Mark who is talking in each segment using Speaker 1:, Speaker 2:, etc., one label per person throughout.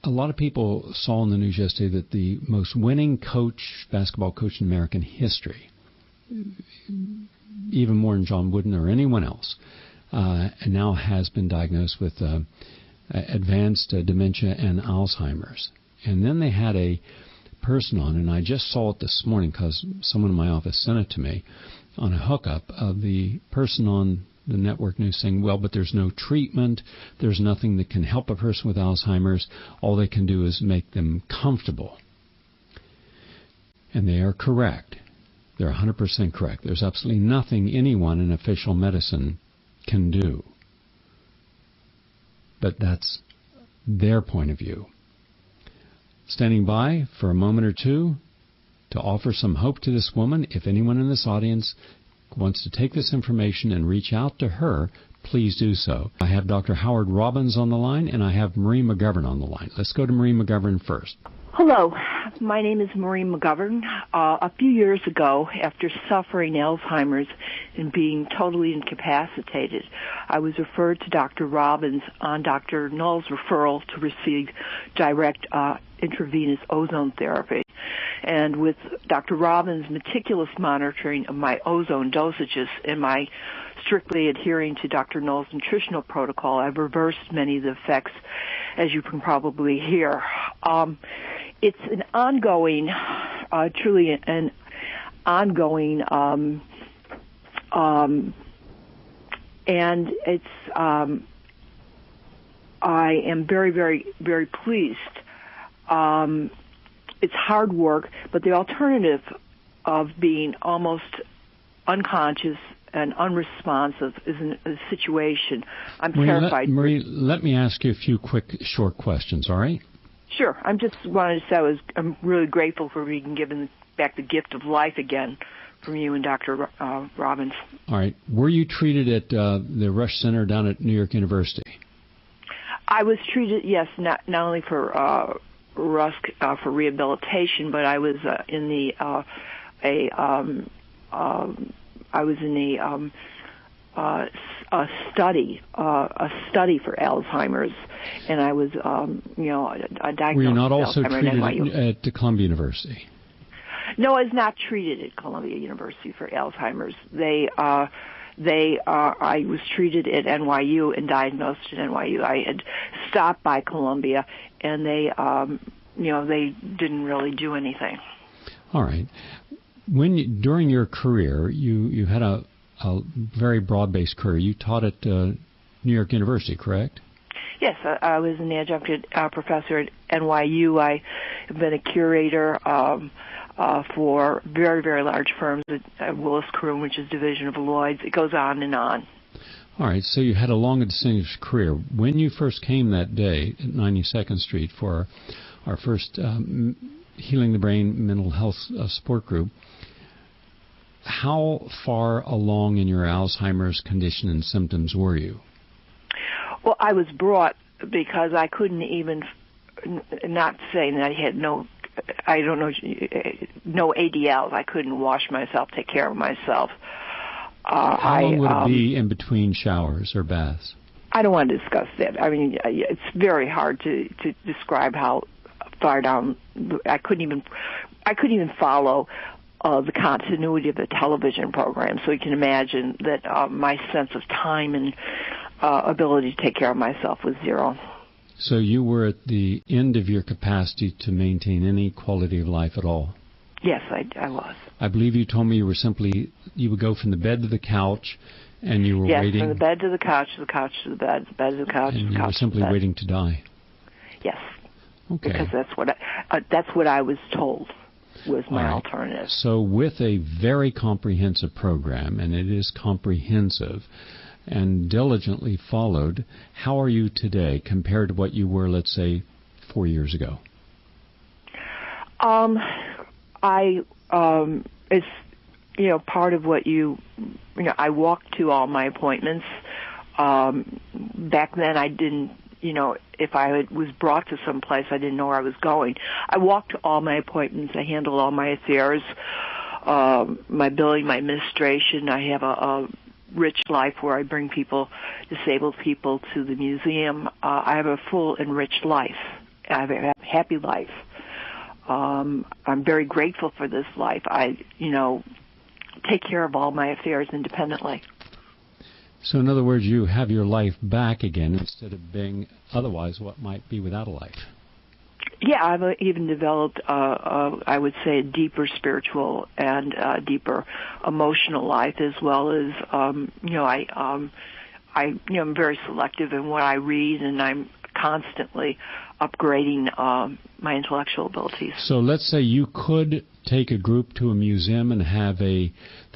Speaker 1: a lot of people saw in the news yesterday that the most winning basketball coach in American history, even more than John Wooden or anyone else, now has been diagnosed with advanced dementia and Alzheimer's. And then they had a person on, and I just saw it this morning because someone in my office sent it to me on a hookup of the person on the network news saying, well, but there's no treatment, there's nothing that can help a person with Alzheimer's, all they can do is make them comfortable. And they are correct. They're 100% correct. There's absolutely nothing anyone in official medicine can do. But that's their point of view. Standing by for a moment or two to offer some hope to this woman. If anyone in this audience wants to take this information and reach out to her, please do so. I have Dr. Howard Robbins on the line, and I have Marie McGovern on the line. Let's go to Marie McGovern first.
Speaker 2: Hello, my name is Marie McGovern. A few years ago, after suffering Alzheimer's and being totally incapacitated, I was referred to Dr. Robbins on Dr. Null's referral to receive direct intravenous ozone therapy. And with Dr. Robbins' meticulous monitoring of my ozone dosages and my strictly adhering to Dr. Null's nutritional protocol, I've reversed many of the effects, as you can probably hear. It's an ongoing, truly an ongoing, and it's, I am very, very, very pleased. It's hard work, but the alternative of being almost unconscious and unresponsive is a situation. I'm terrified.
Speaker 1: Marie, let me ask you a few quick, short questions, all right?
Speaker 2: Sure. I'm just wanted to say I'm really grateful for being given back the gift of life again from you and Dr. Robbins.
Speaker 1: All right. Were you treated at the Rush Center down at New York University?
Speaker 2: I was treated, yes, not only for Rusk for rehabilitation, but I was in the a study for Alzheimer's, and I was diagnosed.
Speaker 1: Were you not
Speaker 2: with
Speaker 1: also
Speaker 2: Alzheimer's
Speaker 1: treated at Columbia University?
Speaker 2: No, I was not treated at Columbia University for Alzheimer's. I was treated at NYU and diagnosed at NYU. I had stopped by Columbia, and they didn't really do anything.
Speaker 1: All right. During your career, you had a very broad-based career. You taught at New York University, correct? Yes,
Speaker 2: I was an adjunct professor at NYU. I have been a curator for very, very large firms at Willis Kroon, which is a division of Lloyd's. It goes on and on.
Speaker 1: All right, so you had a long and distinguished career. When you first came that day at 92nd Street for our first Healing the Brain mental health support group, how far along in your Alzheimer's condition and symptoms were you?
Speaker 2: Well, I was brought because I couldn't even, not saying that I had no ADLs. I couldn't wash myself, take care of myself.
Speaker 1: How long would it be in between showers or baths?
Speaker 2: I don't want to discuss that. I mean, it's very hard to describe how far down. I couldn't even follow the continuity of the television program. So you can imagine that my sense of time and ability to take care of myself was zero.
Speaker 1: So you were at the end of your capacity to maintain any quality of life at all?
Speaker 2: Yes, I was.
Speaker 1: I believe you told me you would go from the bed to the couch, and you were waiting.
Speaker 2: Yes, from the bed to the couch to the couch to the bed to the couch to the couch.
Speaker 1: And you were simply waiting to die.
Speaker 2: Yes.
Speaker 1: Okay.
Speaker 2: Because that's what I was told was my alternative.
Speaker 1: So with a very comprehensive program, and it is comprehensive and diligently followed, how are you today compared to what you were, let's say, 4 years ago?
Speaker 2: It's part of what I walked to all my appointments. Back then I didn't, if I was brought to some place, I didn't know where I was going. I walked to all my appointments. I handled all my affairs, my billing, my administration. I have a rich life where I bring disabled people to the museum. I have a full, enriched life, have a happy life. I'm very grateful for this life. I, take care of all my affairs independently.
Speaker 1: So in other words, you have your life back again instead of being otherwise what might be without a life.
Speaker 2: Yeah, I've even developed, I would say, a deeper spiritual and deeper emotional life, as well as, I'm very selective in what I read, and I'm constantly upgrading my intellectual abilities.
Speaker 1: So let's say you could take a group to a museum and have the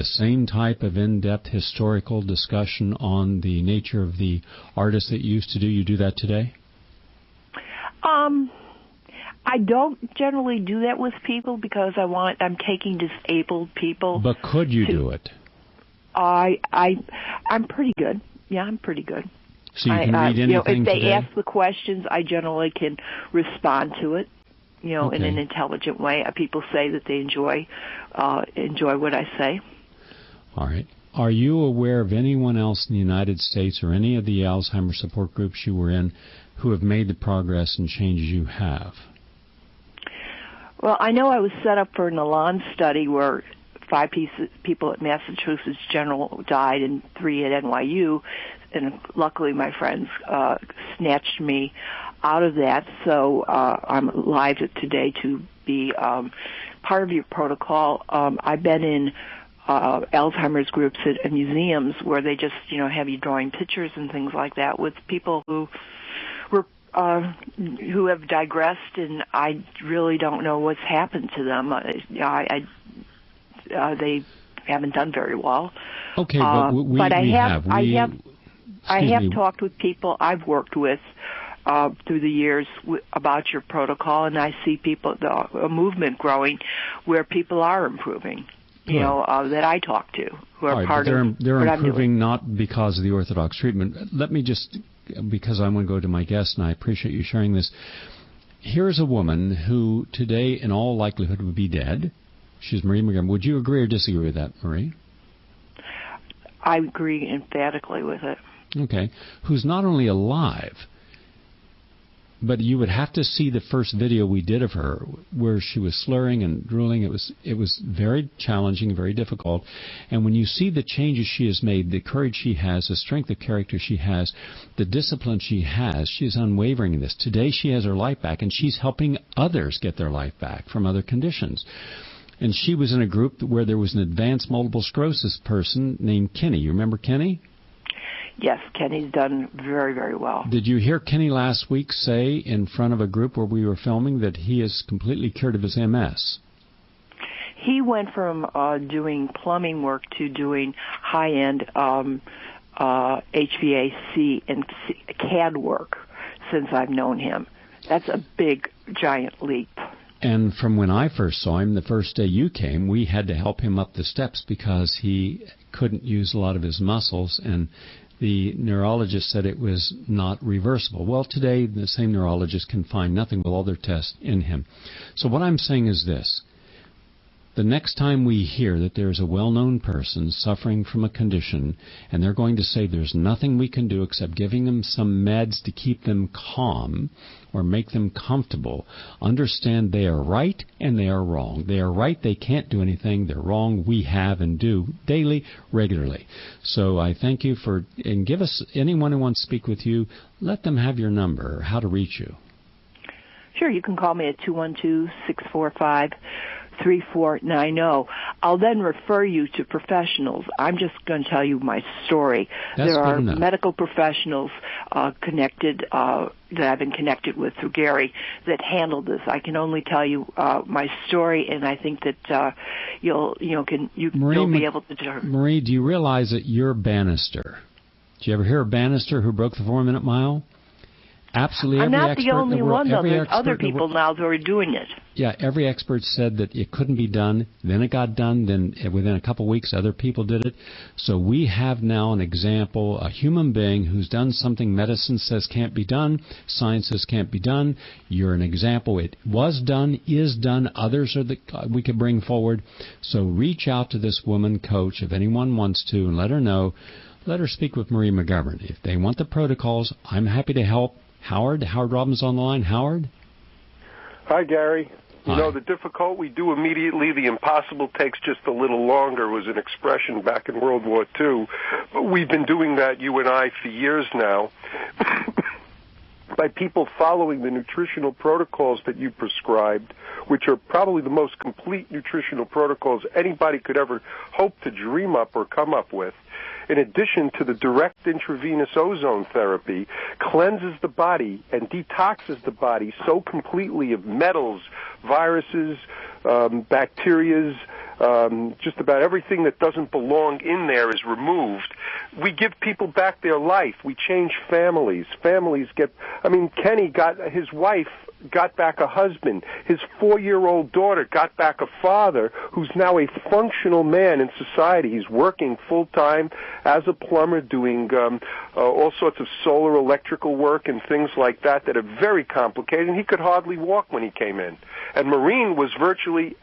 Speaker 1: same type of in-depth historical discussion on the nature of the artists that you used to do. You do that today?
Speaker 2: I don't generally do that with people because I'm taking disabled people.
Speaker 1: But could you do it?
Speaker 2: I'm pretty good. Yeah, I'm pretty good.
Speaker 1: So you can read anything
Speaker 2: if they
Speaker 1: today?
Speaker 2: ask the questions, I generally can respond to it,
Speaker 1: Okay.
Speaker 2: in an intelligent way. People say that they enjoy what I say.
Speaker 1: All right. Are you aware of anyone else in the United States or any of the Alzheimer's support groups you were in who have made the progress and changes you have?
Speaker 2: Well, I know I was set up for an Elan study where 5 people at Massachusetts General died and 3 at NYU, and luckily my friends snatched me out of that. So I'm alive today to be part of your protocol. I've been in Alzheimer's groups at museums where they just, have you drawing pictures and things like that with people who have digressed, and I really don't know what's happened to them. They haven't done very well.
Speaker 1: Okay, but
Speaker 2: I have talked with people I've worked with through the years about your protocol, and I see a movement growing where people are improving. That I talk to who are part of.
Speaker 1: They're improving not because of the orthodox treatment. Let me just, because I want to go to my guest, and I appreciate you sharing this. Here's a woman who today, in all likelihood, would be dead. She's Marie McGovern. Would you agree or disagree with that, Marie?
Speaker 2: I agree emphatically with it.
Speaker 1: Okay. Who's not only alive, but you would have to see the first video we did of her where she was slurring and drooling. It was very challenging, very difficult. And when you see the changes she has made, the courage she has, the strength of character she has, the discipline she has, she is unwavering in this. Today she has her life back, and she's helping others get their life back from other conditions. And she was in a group where there was an advanced multiple sclerosis person named Kenny. You remember Kenny?
Speaker 2: Yes, Kenny's done very, very well.
Speaker 1: Did you hear Kenny last week say in front of a group where we were filming that he is completely cured of his MS?
Speaker 2: He went from doing plumbing work to doing high-end HVAC and CAD work since I've known him. That's a big, giant leap.
Speaker 1: And from when I first saw him, the first day you came, we had to help him up the steps because he couldn't use a lot of his muscles, and the neurologist said it was not reversible. Well, today the same neurologist can find nothing with all their tests in him. So what I'm saying is this. The next time we hear that there's a well-known person suffering from a condition and they're going to say there's nothing we can do except giving them some meds to keep them calm or make them comfortable, understand they are right and they are wrong. They are right, they can't do anything. They're wrong, we have and do daily, regularly. So I thank you and give us, anyone who wants to speak with you, let them have your number, how to reach you.
Speaker 2: Sure, you can call me at 212-645-3490. I'll then refer you to professionals. I'm just going to tell you my story.
Speaker 1: That's
Speaker 2: there are
Speaker 1: enough.
Speaker 2: medical professionals connected that I've been connected with through Gary that handle this. I can only tell you my story, and I think that you'll be able to determine.
Speaker 1: Marie, do you realize that you're Bannister? Did you ever hear of Bannister who broke the 4-minute mile? Absolutely.
Speaker 2: I'm not the only one, though. There's other people now that are doing it.
Speaker 1: Yeah, every expert said that it couldn't be done. Then it got done. Then within a couple of weeks, other people did it. So we have now an example, a human being who's done something medicine says can't be done, science says can't be done. You're an example. It was done, is done. Others we could bring forward. So reach out to this woman coach if anyone wants to and let her know. Let her speak with Marie McGovern. If they want the protocols, I'm happy to help. Howard Robbins on the line. Howard?
Speaker 3: Hi, Gary.
Speaker 1: Hi.
Speaker 3: You know, the difficult we do immediately, the impossible takes just a little longer was an expression back in World War II. But we've been doing that, you and I, for years now. By people following the nutritional protocols that you prescribed, which are probably the most complete nutritional protocols anybody could ever hope to dream up or come up with, in addition to the direct intravenous ozone therapy, cleanses the body and detoxes the body so completely of metals, viruses, bacterias, just about everything that doesn't belong in there is removed. We give people back their life. We change families. Kenny his wife got back a husband. His 4-year-old daughter got back a father who's now a functional man in society. He's working full-time as a plumber, doing all sorts of solar electrical work and things like that are very complicated, and he could hardly walk when he came in. And Maureen was virtually,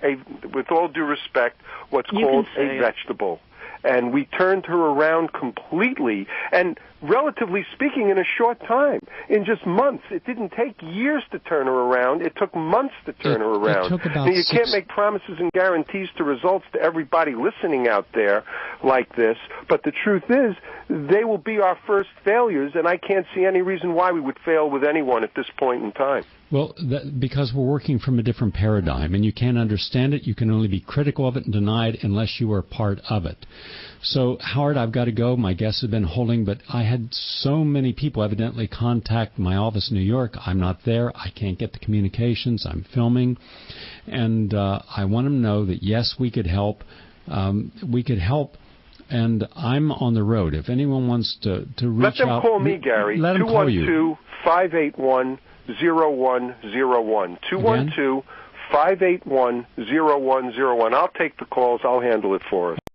Speaker 3: with all due respect, what's called a vegetable. And we turned her around completely, and relatively speaking, in a short time, in just months. It didn't take years to turn her around. It took months to turn her around.
Speaker 1: It took about
Speaker 3: now, you can't make promises and guarantees to results to everybody listening out there like this, but the truth is, they will be our first failures, and I can't see any reason why we would fail with anyone at this point in time.
Speaker 1: Well, because we're working from a different paradigm, and you can't understand it, you can only be critical of it and deny it unless you are part of it. So, Howard, I've got to go. My guests have been holding, but I had so many people evidently contact my office in New York. I'm not there. I can't get the communications. I'm filming. And I want them to know that, yes, we could help. We could help. And I'm on the road. If anyone wants to reach out...
Speaker 3: Let them call me, Gary.
Speaker 1: Let them call you.
Speaker 3: 212-581-0101. 212-581-0101. I'll take the calls. I'll handle it for us.